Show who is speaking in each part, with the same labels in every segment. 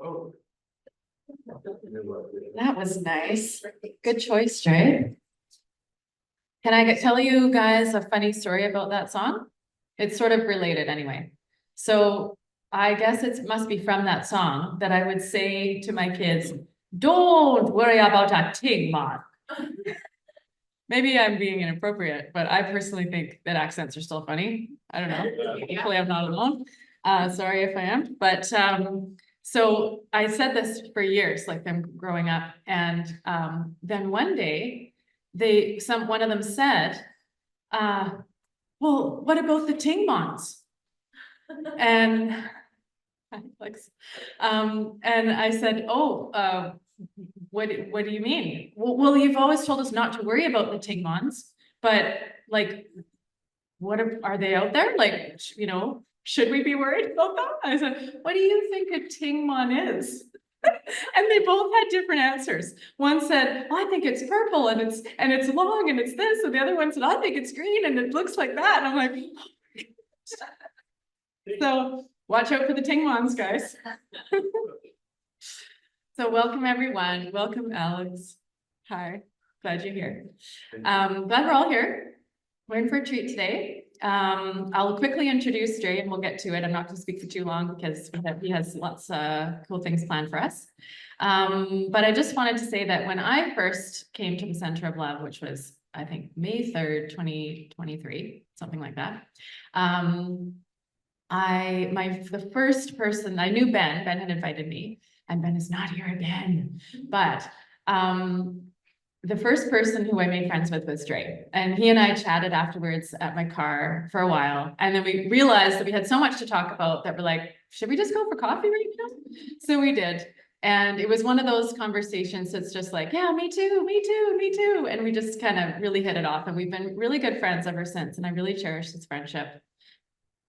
Speaker 1: Oh.
Speaker 2: That was nice. Good choice, Dre. Can I tell you guys a funny story about that song? It's sort of related anyway. So I guess it must be from that song that I would say to my kids, don't worry about a thing, man. Maybe I'm being inappropriate, but I personally think that accents are still funny. I don't know. Hopefully I'm not alone. Sorry if I am, but so I said this for years, like them growing up, and then one day one of them said, well, what about the Tingmons? And and I said, oh, what do you mean? Well, you've always told us not to worry about the Tingmons, but like, are they out there? Like, should we be worried about them? I said, what do you think a Tingmon is? And they both had different answers. One said, well, I think it's purple and it's long and it's this, and the other one said, I think it's green and it looks like that. And I'm like, so watch out for the Tingmons, guys. So welcome everyone. Welcome, Alex. Hi, glad you're here. Glad we're all here. We're in for a treat today. I'll quickly introduce Dre and we'll get to it. I'm not going to speak for too long because he has lots of cool things planned for us. But I just wanted to say that when I first came to the Center of Love, which was, I think, May 3rd, 2023, something like that. The first person, I knew Ben had invited me, and Ben is not here again, but the first person who I made friends with was Dre, and he and I chatted afterwards at my car for a while, and then we realized that we had so much to talk about that we're like, should we just go for coffee right now? So we did, and it was one of those conversations that's just like, yeah, me too, me too, me too, and we just kind of really hit it off, and we've been really good friends ever since, and I really cherish this friendship.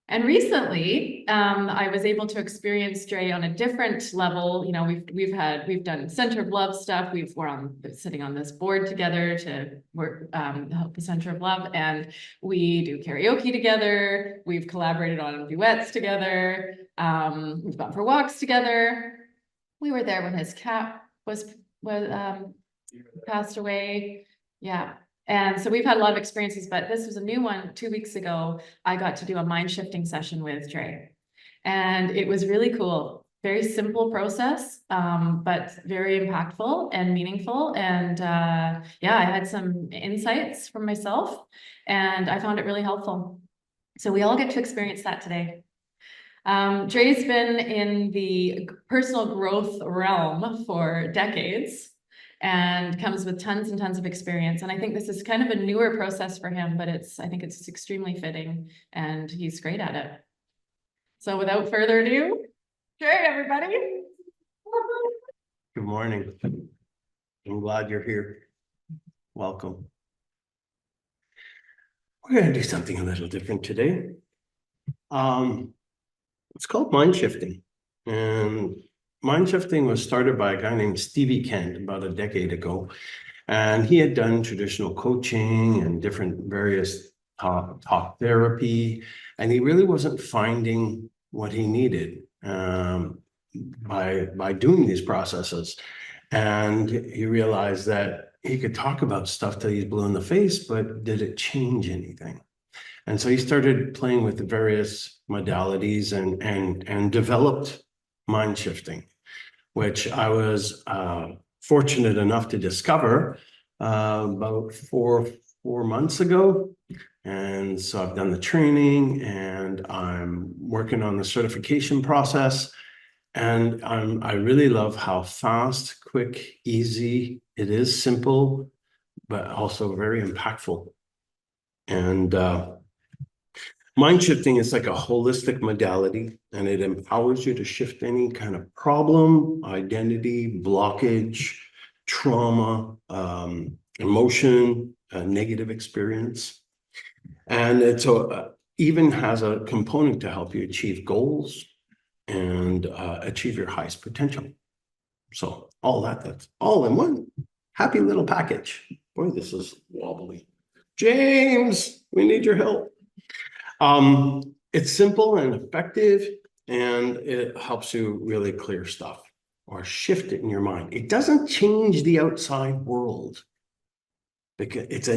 Speaker 2: And recently, I was able to experience Dre on a different level. We've done Center of Love stuff. We're sitting on this board together to work help the Center of Love, and we do karaoke together. We've collaborated on duets together. We've gone for walks together. We were there when his cat was passed away. Yeah. And so we've had a lot of experiences, but this was a new one. 2 weeks ago, I got to do a mind shifting session with Dre. And it was really cool. Very simple process, but very impactful and meaningful. And yeah, I had some insights from myself and I found it really helpful. So we all get to experience that today. Dre's been in the personal growth realm for decades and comes with tons and tons of experience. And I think this is kind of a newer process for him, but I think it's extremely fitting and he's great at it. So without further ado, Dre, everybody.
Speaker 1: Good morning. I'm glad you're here. Welcome. We're going to do something a little different today. It's called mind shifting. And mind shifting was started by a guy named Stevie Kent about a decade ago. And he had done traditional coaching and different various talk therapy. And he really wasn't finding what he needed by doing these processes. And he realized that he could talk about stuff till he's blue in the face, but did it change anything? And so he started playing with the various modalities and developed mind shifting, which I was fortunate enough to discover about four months ago. And so I've done the training and I'm working on the certification process. And I really love how fast, quick, easy it is, simple, but also very impactful. And mind shifting is like a holistic modality, and it empowers you to shift any kind of problem, identity, blockage, trauma, emotion, negative experience. And it even has a component to help you achieve goals and achieve your highest potential. So that's all in one happy little package. Boy, this is wobbly. James, we need your help. It's simple and effective, and it helps you really clear stuff or shift it in your mind. It doesn't change the outside world because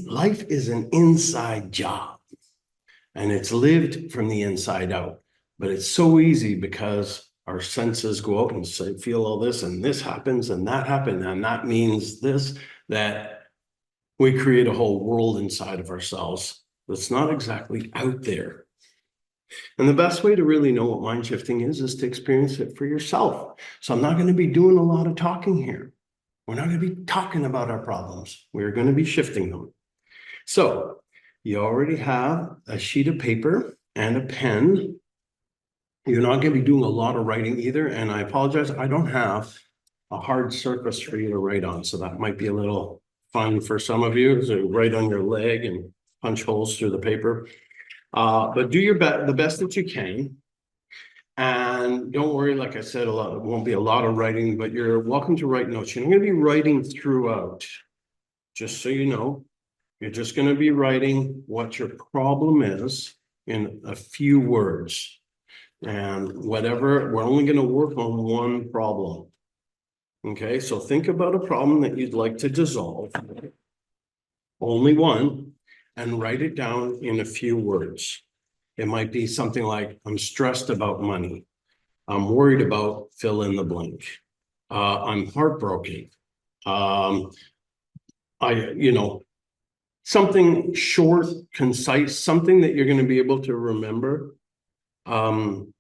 Speaker 1: life is an inside job and it's lived from the inside out. But it's so easy because our senses go out and say, feel all this and this happens and that happened and that means this, that we create a whole world inside of ourselves that's not exactly out there. And the best way to really know what mind shifting is to experience it for yourself. So I'm not going to be doing a lot of talking here. We're not going to be talking about our problems. We're going to be shifting them. So you already have a sheet of paper and a pen. You're not going to be doing a lot of writing either. And I apologize, I don't have a hard surface for you to write on. So that might be a little fun for some of you to write on your leg and punch holes through the paper. But do the best that you can. And don't worry, like I said, it won't be a lot of writing, but you're welcome to write notes. You're going to be writing throughout, just so you know. You're just going to be writing what your problem is in a few words. And whatever, we're only going to work on one problem. Okay, so think about a problem that you'd like to dissolve. Only one, and write it down in a few words. It might be something like, I'm stressed about money. I'm worried about fill in the blank. I'm heartbroken. Something short, concise, something that you're going to be able to remember. And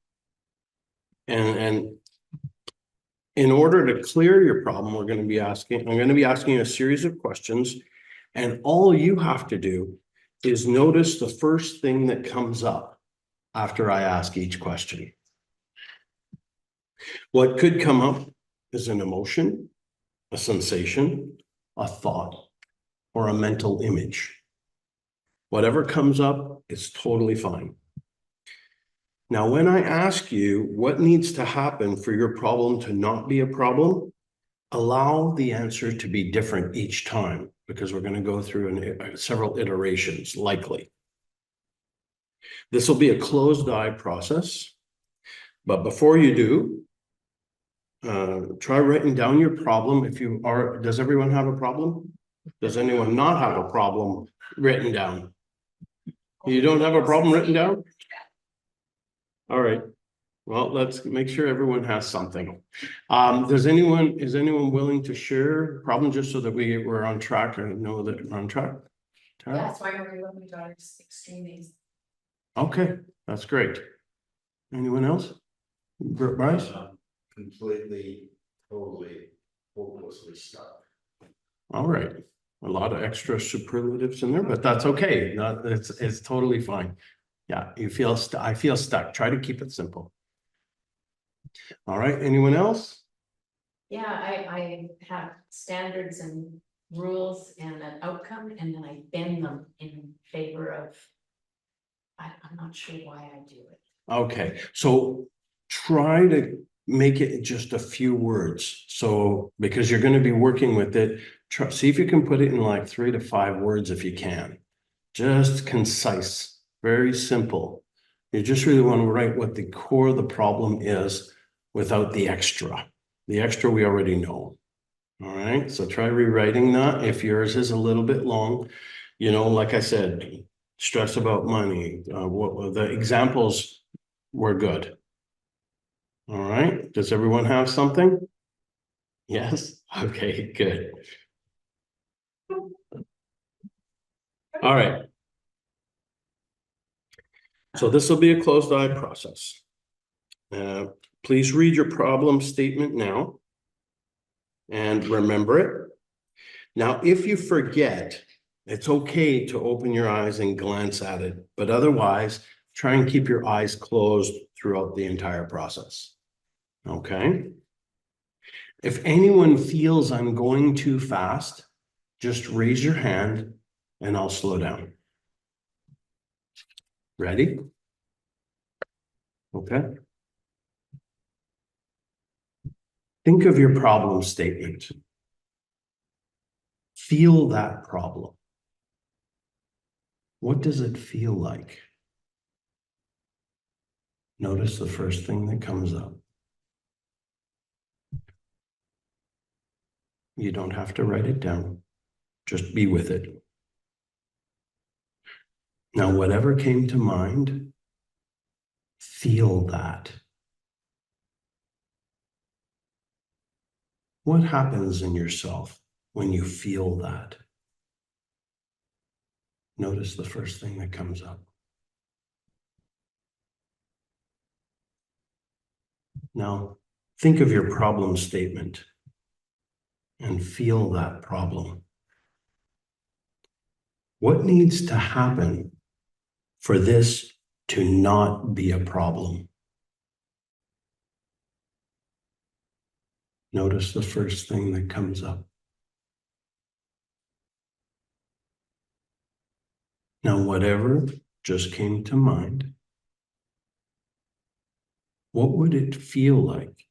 Speaker 1: in order to clear your problem, I'm going to be asking you a series of questions, and all you have to do is notice the first thing that comes up after I ask each question. What could come up is an emotion, a sensation, a thought, or a mental image. Whatever comes up is totally fine. Now, when I ask you what needs to happen for your problem to not be a problem, allow the answer to be different each time, because we're going to go through several iterations, likely. This will be a closed eye process, but before you do, try writing down your problem. Does everyone have a problem? Does anyone not have a problem written down? You don't have a problem written down? All right. Well, let's make sure everyone has something. Is anyone willing to share a problem just so that we're on track and know that we're on track? Tara?
Speaker 3: Yeah, so I already love my daughter's extreme.
Speaker 1: Okay, that's great. Anyone else? Bryce?
Speaker 4: Completely, totally, hopelessly stuck.
Speaker 1: All right. A lot of extra superlatives in there, but that's okay. It's totally fine. Yeah, I feel stuck. Try to keep it simple. All right, anyone else?
Speaker 3: Yeah, I have standards and rules and an outcome, and then I bend them in favor of, I'm not sure why I do it.
Speaker 1: Okay, so try to make it just a few words. So, because you're going to be working with it, see if you can put it in like 3 to 5 words if you can. Just concise, very simple. You just really want to write what the core of the problem is without the extra. The extra we already know. All right, so try rewriting that. If yours is a little bit long, like I said, stress about money. What the examples were good. All right, does everyone have something? Yes, okay, good. All right. So this will be a closed eye process. Please read your problem statement now and remember it. Now, if you forget, it's okay to open your eyes and glance at it, but otherwise, try and keep your eyes closed throughout the entire process. Okay? If anyone feels I'm going too fast, just raise your hand and I'll slow down. Ready? Okay. Think of your problem statement. Feel that problem. What does it feel like? Notice the first thing that comes up. You don't have to write it down. Just be with it. Now, whatever came to mind, feel that. What happens in yourself when you feel that? Notice the first thing that comes up. Now, think of your problem statement and feel that problem. What needs to happen for this to not be a problem? Notice the first thing that comes up. Now, whatever just came to mind, what would it feel like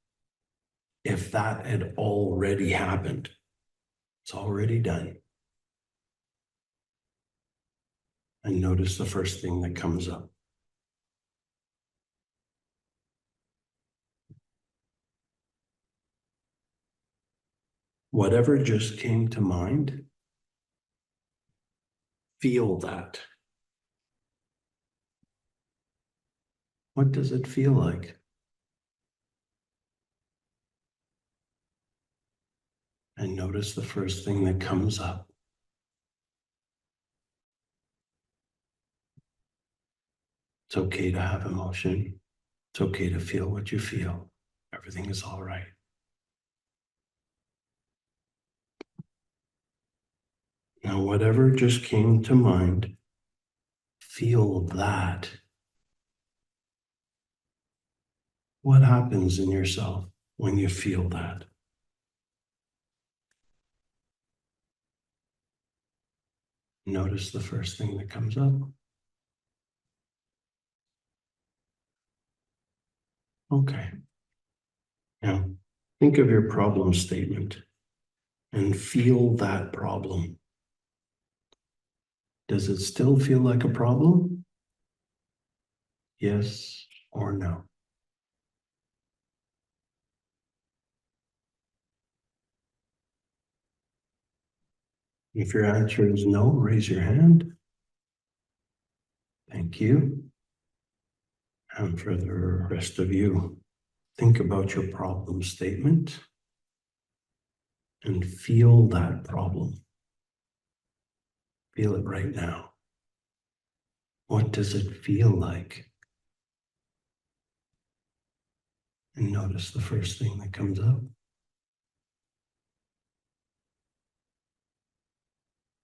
Speaker 1: if that had already happened? It's already done. And notice the first thing that comes up. Whatever just came to mind, feel that. What does it feel like? And notice the first thing that comes up. It's okay to have emotion. It's okay to feel what you feel. Everything is all right. Now, whatever just came to mind, feel that. What happens in yourself when you feel that? Notice the first thing that comes up. Okay. Now, think of your problem statement and feel that problem. Does it still feel like a problem? Yes or no? If your answer is no, raise your hand. Thank you. And for the rest of you, think about your problem statement and feel that problem. Feel it right now. What does it feel like? And notice the first thing that comes up.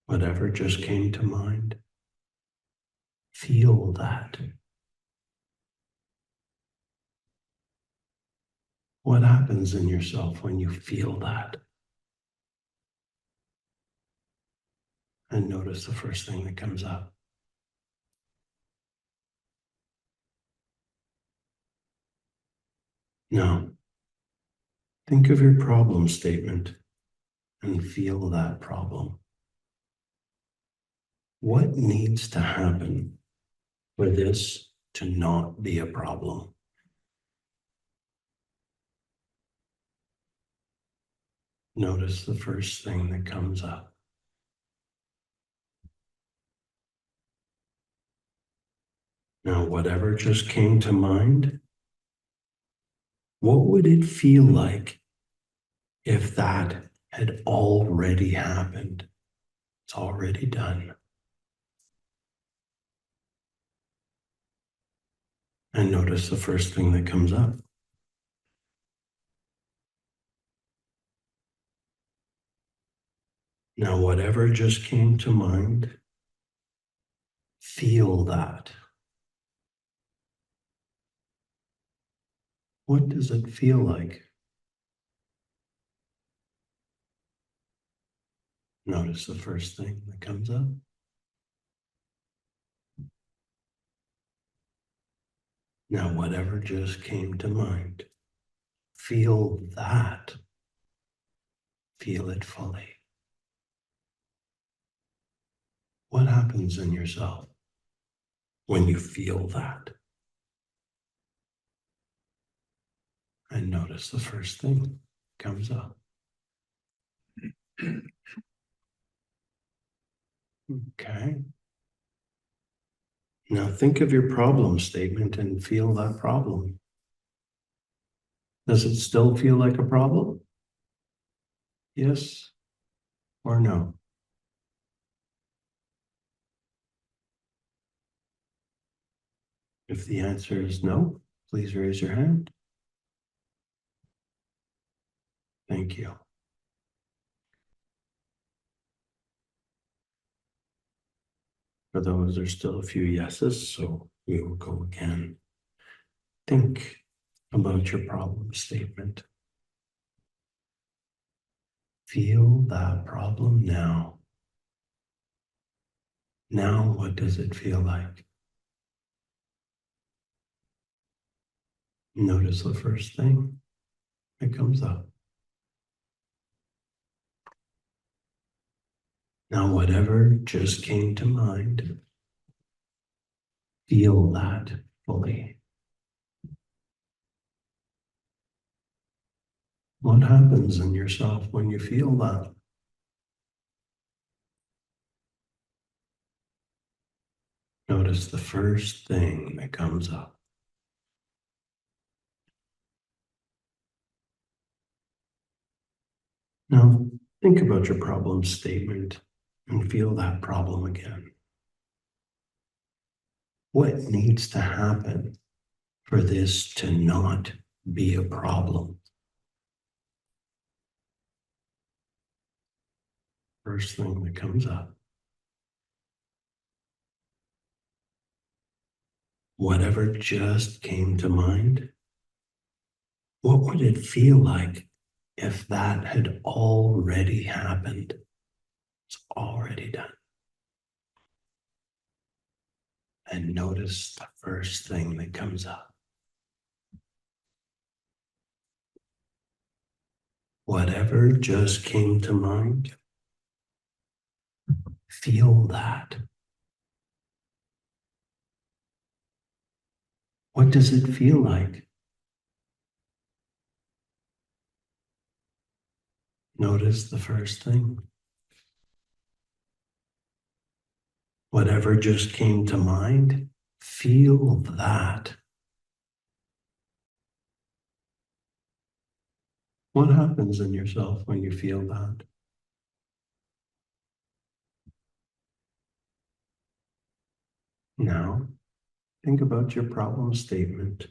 Speaker 1: Whatever just came to mind, feel that. What happens in yourself when you feel that? And notice the first thing that comes up. Now, think of your problem statement and feel that problem. What needs to happen for this to not be a problem? Notice the first thing that comes up. Now, whatever just came to mind, what would it feel like if that had already happened? It's already done. And notice the first thing that comes up. Now, whatever just came to mind, feel that. What does it feel like? Notice the first thing that comes up. Now, whatever just came to mind, feel that. Feel it fully. What happens in yourself when you feel that? notice the first thing comes up. Okay. Now think of your problem statement and feel that problem. Does it still feel like a problem? Yes or no? If the answer is no, please raise your hand. Thank you. For those, there's still a few yeses, so we will go again. Think about your problem statement. Feel that problem now. Now, what does it feel like? Notice the first thing that comes up. Now, whatever just came to mind, feel that fully. What happens in yourself when you feel that? Notice the first thing that comes up. Now, think about your problem statement and feel that problem again. What needs to happen for this to not be a problem? First thing that comes up. Whatever just came to mind, what would it feel like if that had already happened? It's already done. And notice the first thing that comes up. Whatever just came to mind, feel that. What does it feel like? Notice the first thing. Whatever just came to mind, feel that. What happens in yourself when you feel that? Now, think about your problem statement.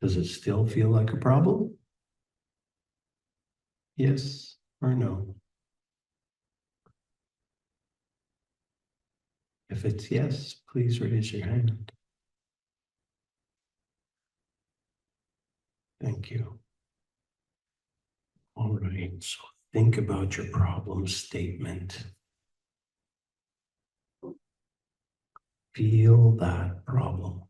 Speaker 1: Does it still feel like a problem? Yes or no? If it's yes, please raise your hand. Thank you. All right, so think about your problem statement. Feel that problem.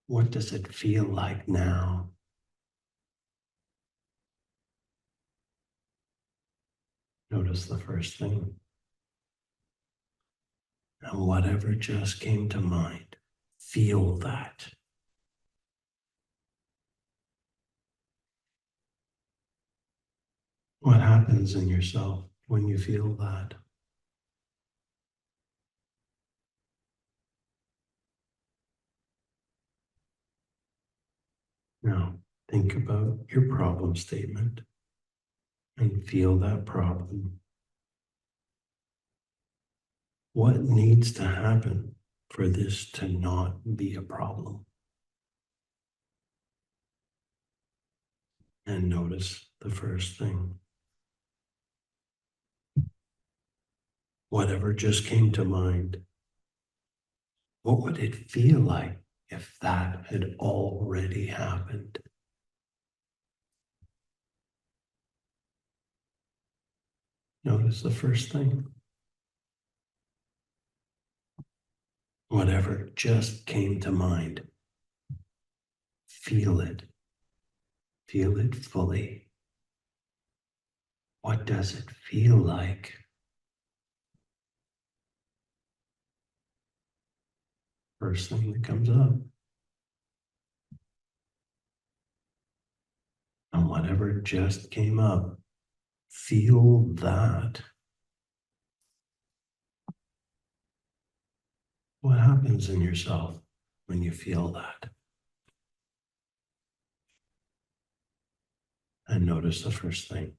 Speaker 1: What does it feel like now? Notice the first thing. And whatever just came to mind, feel that. What happens in yourself when you feel that? Now, think about your problem statement and feel that problem. What needs to happen for this to not be a problem? And notice the first thing. Whatever just came to mind, what would it feel like if that had already happened? Notice the first thing. Whatever just came to mind, feel it. Feel it fully. What does it feel like? First thing that comes up. And whatever just came up, feel that. What happens in yourself when you feel that? And notice the first thing.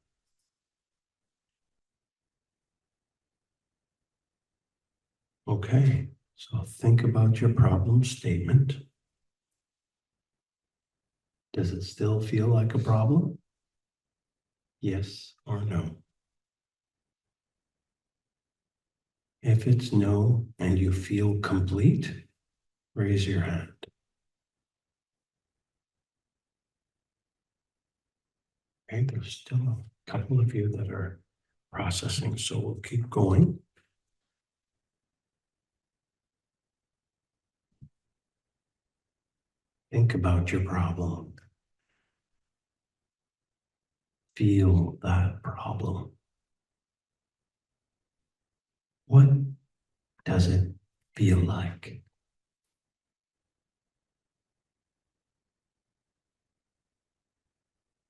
Speaker 1: Okay, so think about your problem statement. Does it still feel like a problem? Yes or no? If it's no and you feel complete, raise your hand. Okay, there's still a couple of you that are processing, so we'll keep going. Think about your problem. Feel that problem. What does it feel like?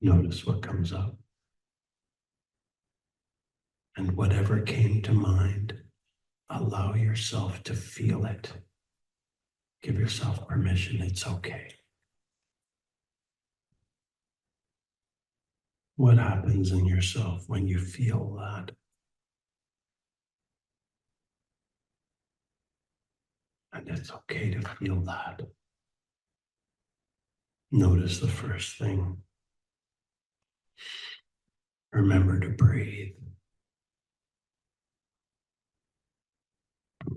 Speaker 1: Notice what comes up. And whatever came to mind, allow yourself to feel it. Give yourself permission, it's okay. What happens in yourself when you feel that? And it's okay to feel that. Notice the first thing. Remember to breathe.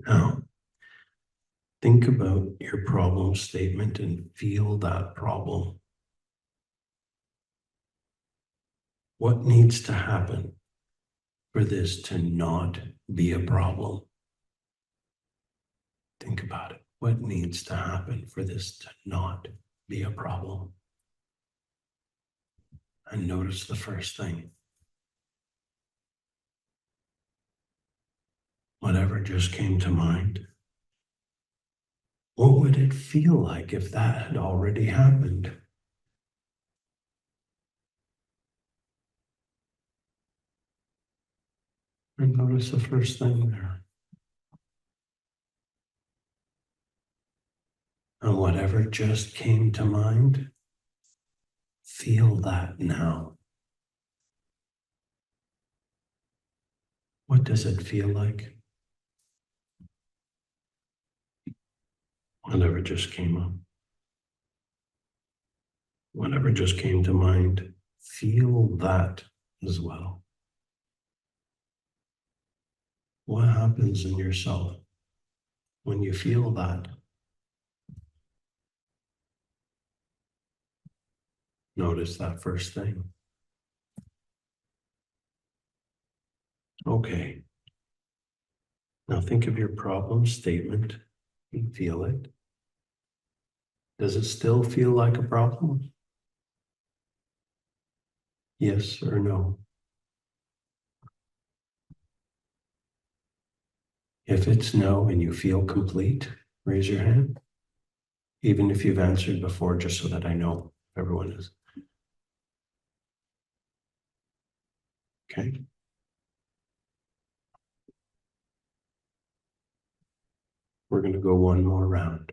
Speaker 1: Now, think about your problem statement and feel that problem. What needs to happen for this to not be a problem? Think about it. What needs to happen for this to not be a problem? And notice the first thing. Whatever just came to mind. What would it feel like if that had already happened? And notice the first thing there. And whatever just came to mind, feel that now. What does it feel like? Whatever just came up. Whatever just came to mind, feel that as well. What happens in yourself when you feel that? Notice that first thing. Okay. Now think of your problem statement and feel it. Does it still feel like a problem? Yes or no? If it's no and you feel complete, raise your hand. Even if you've answered before, just so that I know everyone is. Okay. We're going to go one more round.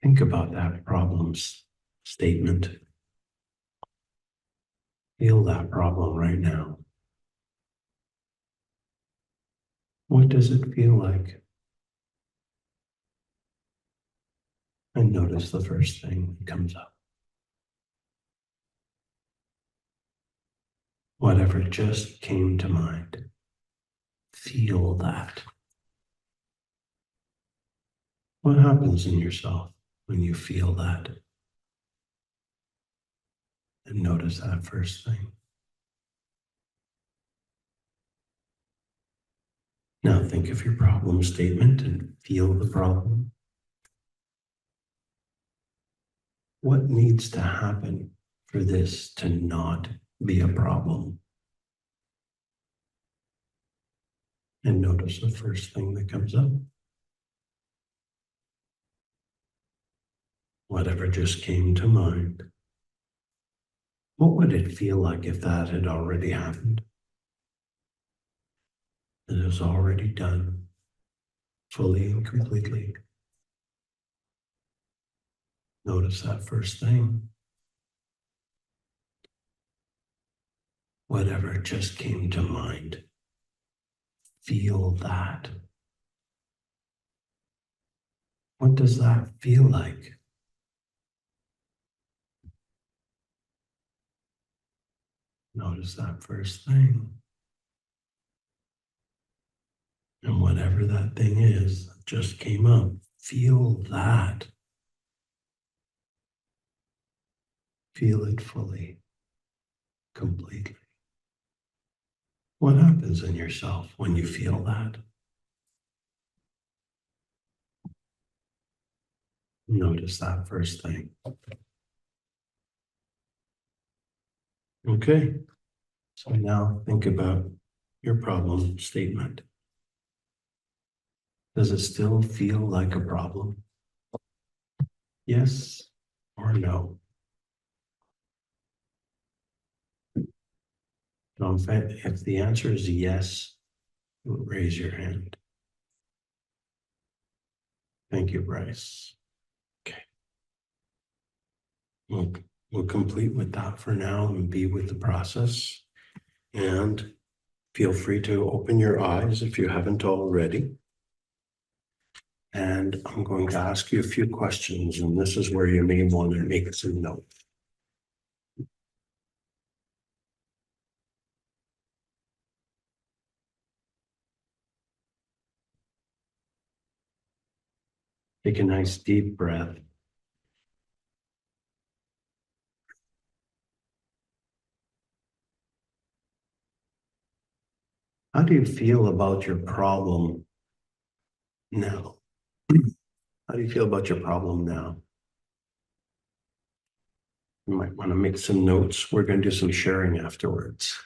Speaker 1: Think about that problems statement. Feel that problem right now. What does it feel like? And notice the first thing that comes up. Whatever just came to mind. Feel that. What happens in yourself when you feel that? And notice that first thing. Now think of your problem statement and feel the problem. What needs to happen for this to not be a problem? And notice the first thing that comes up. whatever just came to mind. What would it feel like if that had already happened? It was already done, fully and completely. Notice that first thing. Whatever just came to mind. Feel that. What does that feel like? Notice that first thing. And whatever that thing is that just came up, feel that. Feel it fully, completely. What happens in yourself when you feel that? Notice that first thing. Okay, so now think about your problem statement. Does it still feel like a problem? Yes or no? So if the answer is yes, raise your hand. Thank you, Bryce. Okay. We'll complete with that for now and be with the process. And feel free to open your eyes if you haven't already. And I'm going to ask you a few questions, and this is where you may want to make some notes. Take a nice deep breath. How do you feel about your problem now? How do you feel about your problem now? You might want to make some notes. We're going to do some sharing afterwards.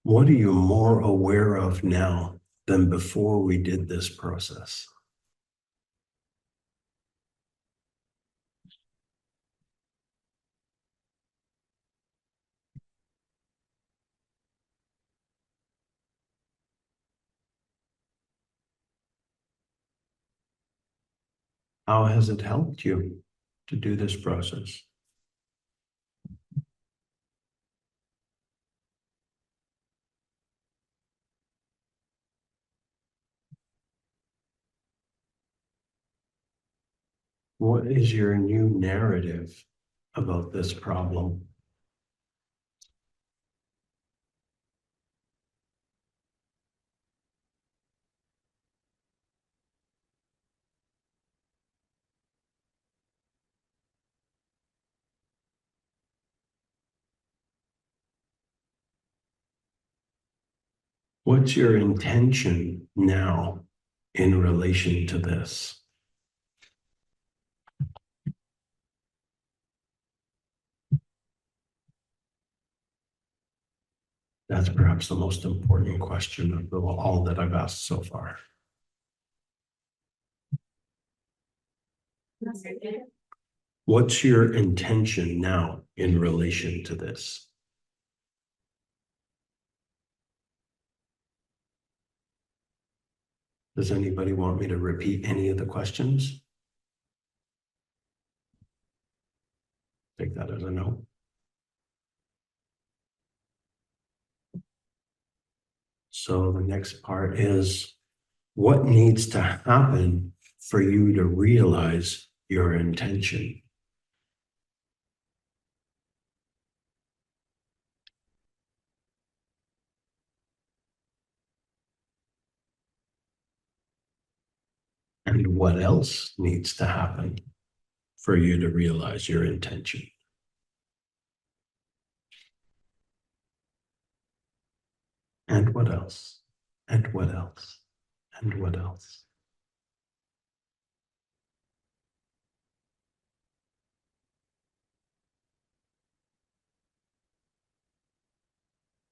Speaker 1: What are you more aware of now than before we did this process? How has it helped you to do this process? What is your new narrative about this problem? What's your intention now in relation to this? That's perhaps the most important question of all that I've asked so far. What's your intention now in relation to this? Does anybody want me to repeat any of the questions? Take that as a no. So the next part is, what needs to happen for you to realize your intention? And what else needs to happen for you to realize your intention? And what else? And what else? And what else?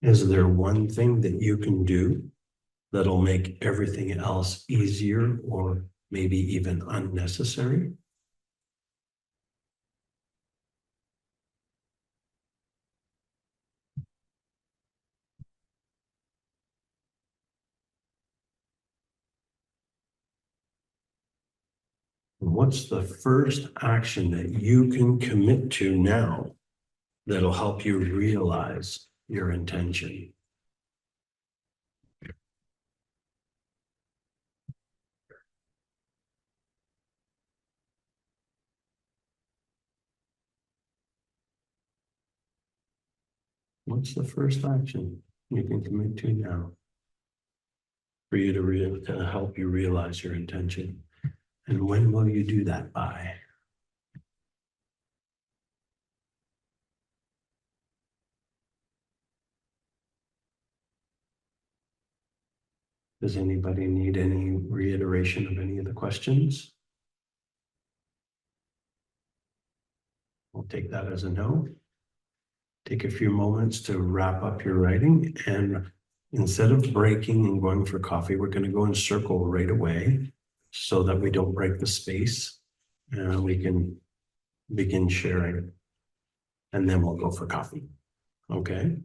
Speaker 1: Is there one thing that you can do that'll make everything else easier or maybe even unnecessary? What's the first action that you can commit to now that'll help you realize your intention? What's the first action you can commit to now for you to help you realize your intention? And when will you do that by? Does anybody need any reiteration of any of the questions? We'll take that as a no. Take a few moments to wrap up your writing, and instead of breaking and going for coffee, we're going to go in circle right away so that we don't break the space and we can begin sharing. And then we'll go for coffee. Okay.